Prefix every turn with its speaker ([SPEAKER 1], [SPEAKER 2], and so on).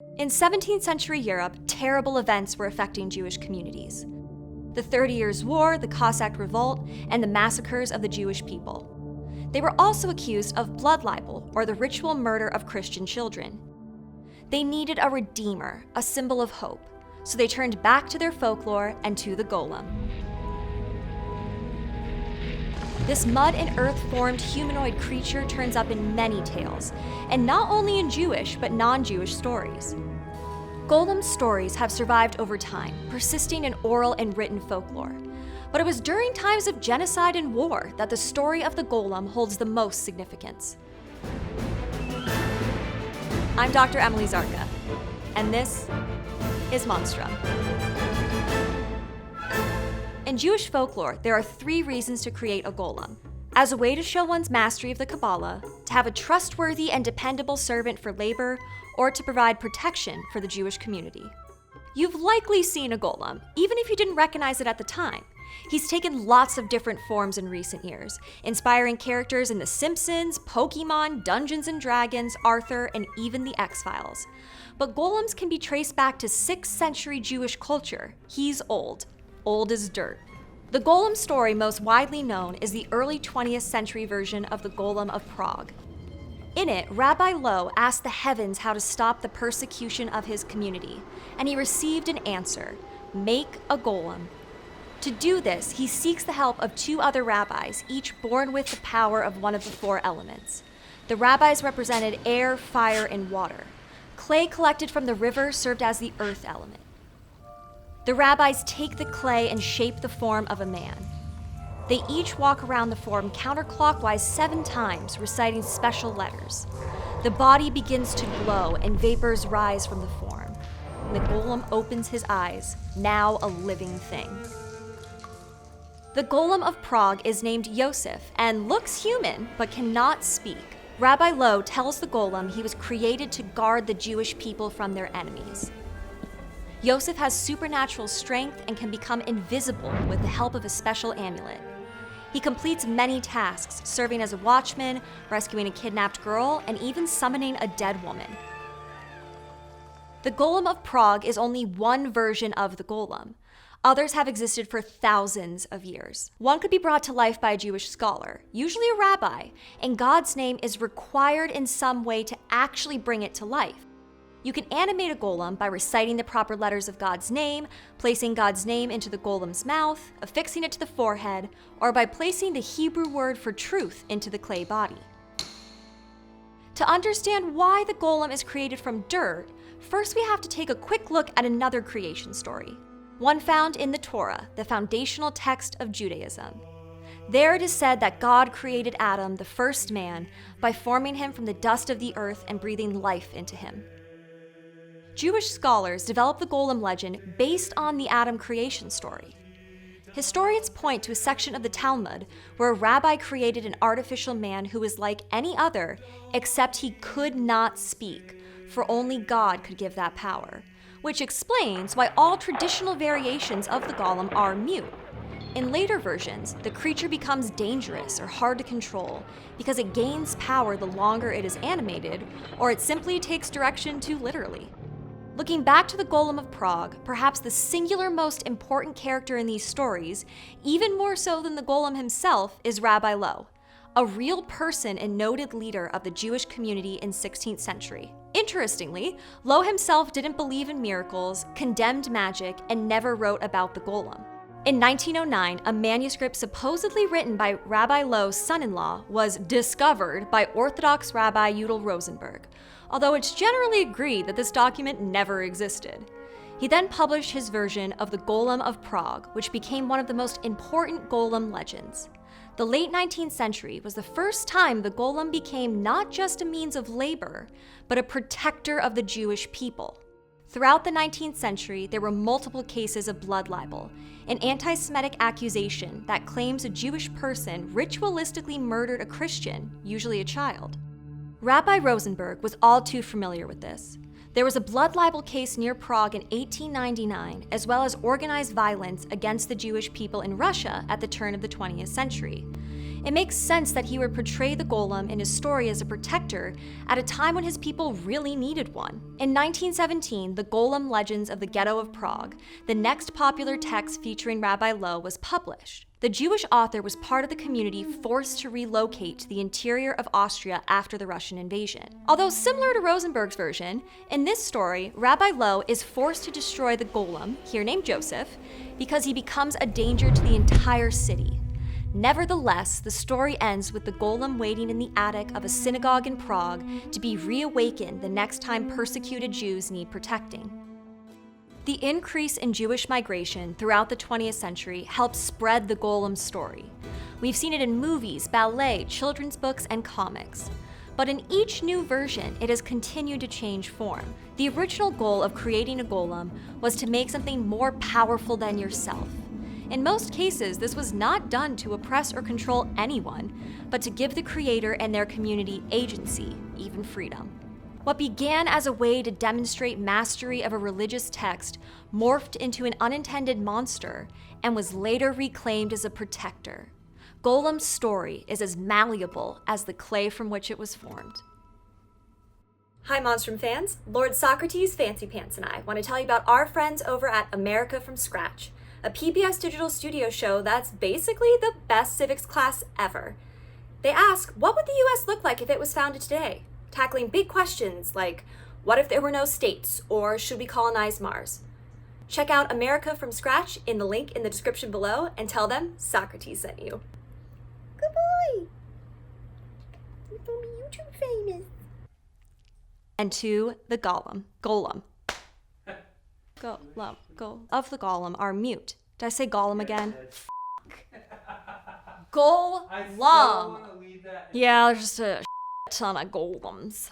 [SPEAKER 1] In 17th century Europe, terrible events were affecting Jewish communities. The 30 Years' War, the Cossack Revolt, and the massacres of the Jewish people. They were also accused of blood libel, or the ritual murder of Christian children. They needed a redeemer, a symbol of hope, so they turned back to their folklore and to the golem. This mud and earth-formed humanoid creature turns up in many tales, and not only in Jewish but non-Jewish stories. Golem stories have survived over time, persisting in oral and written folklore. But it was during times of genocide and war that the story of the golem holds the most significance. I'm Dr. Emily Zarka, and this is Monstrum. In Jewish folklore, there are 3 reasons to create a golem: as a way to show one's mastery of the Kabbalah, to have a trustworthy and dependable servant for labor, or to provide protection for the Jewish community. You've likely seen a golem, even if you didn't recognize it at the time. He's taken lots of different forms in recent years, inspiring characters in The Simpsons, Pokemon, Dungeons & Dragons, Arthur, and even The X-Files. But golems can be traced back to 6th century Jewish culture. He's old as dirt. The golem story most widely known is the early 20th century version of the Golem of Prague. In it, Rabbi Lowe asked the heavens how to stop the persecution of his community, and he received an answer: make a golem. To do this, he seeks the help of 2 other rabbis, each born with the power of one of the 4 elements. The rabbis represented air, fire, and water. Clay collected from the river served as the earth element. The rabbis take the clay and shape the form of a man. They each walk around the form counterclockwise 7 times, reciting special letters. The body begins to glow and vapors rise from the form. And the golem opens his eyes, now a living thing. The Golem of Prague is named Yosef and looks human, but cannot speak. Rabbi Lowe tells the golem he was created to guard the Jewish people from their enemies. Yosef has supernatural strength and can become invisible with the help of a special amulet. He completes many tasks, serving as a watchman, rescuing a kidnapped girl, and even summoning a dead woman. The Golem of Prague is only one version of the golem. Others have existed for thousands of years. One could be brought to life by a Jewish scholar, usually a rabbi, and God's name is required in some way to actually bring it to life. You can animate a golem by reciting the proper letters of God's name, placing God's name into the golem's mouth, affixing it to the forehead, or by placing the Hebrew word for truth into the clay body. To understand why the golem is created from dirt, first we have to take a quick look at another creation story, one found in the Torah, the foundational text of Judaism. There it is said that God created Adam, the first man, by forming him from the dust of the earth and breathing life into him. Jewish scholars developed the golem legend based on the Adam creation story. Historians point to a section of the Talmud where a rabbi created an artificial man who was like any other, except he could not speak, for only God could give that power, which explains why all traditional variations of the golem are mute. In later versions, the creature becomes dangerous or hard to control because it gains power the longer it is animated, or it simply takes direction too literally. Looking back to the Golem of Prague, perhaps the singular most important character in these stories, even more so than the golem himself, is Rabbi Lowe, a real person and noted leader of the Jewish community in 16th century. Interestingly, Lowe himself didn't believe in miracles, condemned magic, and never wrote about the golem. In 1909, a manuscript supposedly written by Rabbi Lowe's son-in-law was discovered by Orthodox Rabbi Yudel Rosenberg, although it's generally agreed that this document never existed. He then published his version of the Golem of Prague, which became one of the most important golem legends. The late 19th century was the first time the golem became not just a means of labor, but a protector of the Jewish people. Throughout the 19th century, there were multiple cases of blood libel, an anti-Semitic accusation that claims a Jewish person ritualistically murdered a Christian, usually a child. Rabbi Rosenberg was all too familiar with this. There was a blood libel case near Prague in 1899, as well as organized violence against the Jewish people in Russia at the turn of the 20th century. It makes sense that he would portray the golem in his story as a protector at a time when his people really needed one. In 1917, the Golem Legends of the Ghetto of Prague, the next popular text featuring Rabbi Lowe, was published. The Jewish author was part of the community forced to relocate to the interior of Austria after the Russian invasion. Although similar to Rosenberg's version, in this story, Rabbi Lowe is forced to destroy the golem, here named Joseph, because he becomes a danger to the entire city. Nevertheless, the story ends with the golem waiting in the attic of a synagogue in Prague to be reawakened the next time persecuted Jews need protecting. The increase in Jewish migration throughout the 20th century helped spread the golem story. We've seen it in movies, ballet, children's books, and comics. But in each new version, it has continued to change form. The original goal of creating a golem was to make something more powerful than yourself. In most cases, this was not done to oppress or control anyone, but to give the creator and their community agency, even freedom. What began as a way to demonstrate mastery of a religious text morphed into an unintended monster and was later reclaimed as a protector. Golem's story is as malleable as the clay from which it was formed. Hi Monstrum fans, Lord Socrates, Fancy Pants, and I want to tell you about our friends over at America from Scratch, a PBS digital studio show that's basically the best civics class ever. They ask, what would the US look like if it was founded today? Tackling big questions like, what if there were no states, or should we colonize Mars? Check out America from Scratch in the link in the description below and tell them Socrates sent you. Good boy! You're gonna be YouTube famous. And to the golem. Golem. Of the golem are mute. Did I say golem again? Golem.
[SPEAKER 2] I still want to leave that.
[SPEAKER 1] Yeah, there's just a ton of golems.